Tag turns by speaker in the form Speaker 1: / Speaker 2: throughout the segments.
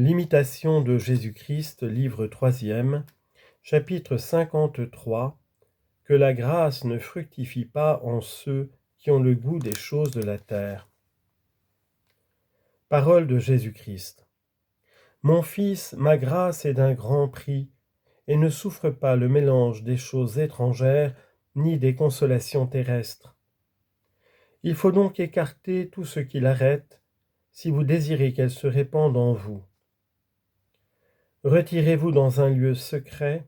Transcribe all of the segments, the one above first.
Speaker 1: L'imitation de Jésus-Christ, livre 3e, chapitre 53. Que la grâce ne fructifie pas en ceux qui ont le goût des choses de la terre. Parole de Jésus-Christ. Mon fils, ma grâce est d'un grand prix, et ne souffre pas le mélange des choses étrangères ni des consolations terrestres. Il faut donc écarter tout ce qui l'arrête, si vous désirez qu'elle se répande en vous. Retirez-vous dans un lieu secret,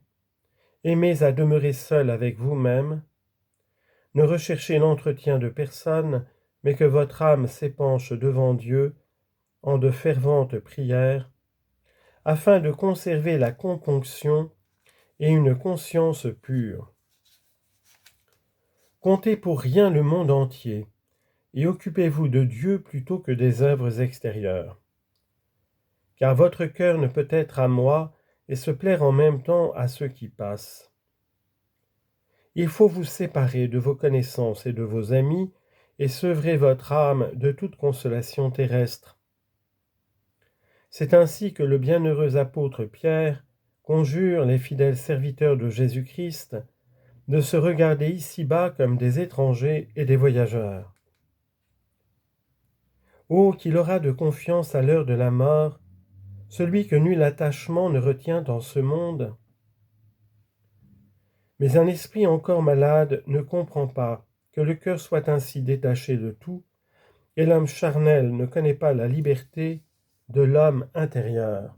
Speaker 1: aimez à demeurer seul avec vous-même, ne recherchez l'entretien de personne, mais que votre âme s'épanche devant Dieu en de ferventes prières, afin de conserver la componction et une conscience pure. Comptez pour rien le monde entier, et occupez-vous de Dieu plutôt que des œuvres extérieures. Car votre cœur ne peut être à moi et se plaire en même temps à ceux qui passent. Il faut vous séparer de vos connaissances et de vos amis, et sevrer votre âme de toute consolation terrestre. C'est ainsi que le bienheureux apôtre Pierre conjure les fidèles serviteurs de Jésus-Christ de se regarder ici-bas comme des étrangers et des voyageurs. Ô qu'il aura de confiance à l'heure de la mort, celui que nul attachement ne retient dans ce monde. Mais un esprit encore malade ne comprend pas que le cœur soit ainsi détaché de tout, et l'homme charnel ne connaît pas la liberté de l'homme intérieur.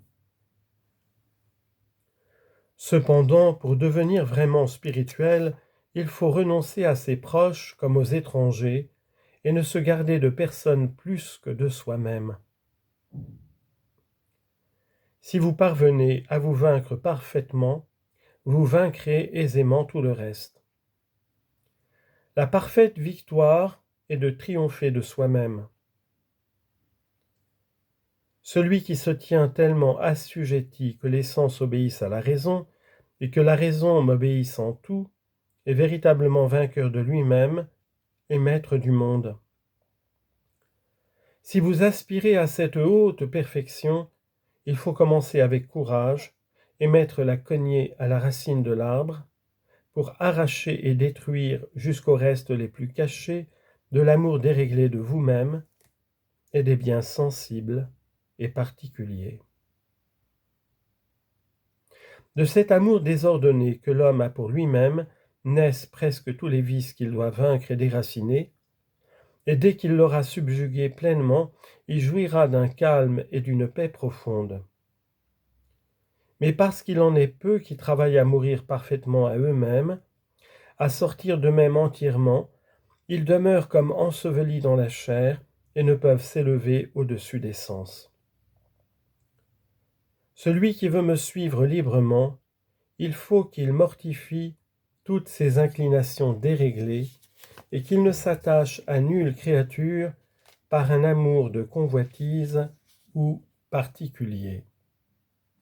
Speaker 1: Cependant, pour devenir vraiment spirituel, il faut renoncer à ses proches comme aux étrangers, et ne se garder de personne plus que de soi-même. Si vous parvenez à vous vaincre parfaitement, vous vaincrez aisément tout le reste. La parfaite victoire est de triompher de soi-même. Celui qui se tient tellement assujetti que les sens obéissent à la raison, et que la raison m'obéisse en tout, est véritablement vainqueur de lui-même et maître du monde. Si vous aspirez à cette haute perfection, il faut commencer avec courage et mettre la cognée à la racine de l'arbre, pour arracher et détruire jusqu'aux restes les plus cachés de l'amour déréglé de vous-même et des biens sensibles et particuliers. De cet amour désordonné que l'homme a pour lui-même naissent presque tous les vices qu'il doit vaincre et déraciner, et dès qu'il l'aura subjugué pleinement, il jouira d'un calme et d'une paix profonde. Mais parce qu'il en est peu qui travaillent à mourir parfaitement à eux-mêmes, à sortir d'eux-mêmes entièrement, ils demeurent comme ensevelis dans la chair et ne peuvent s'élever au-dessus des sens. Celui qui veut me suivre librement, il faut qu'il mortifie toutes ses inclinations déréglées et qu'il ne s'attache à nulle créature par un amour de convoitise ou particulier.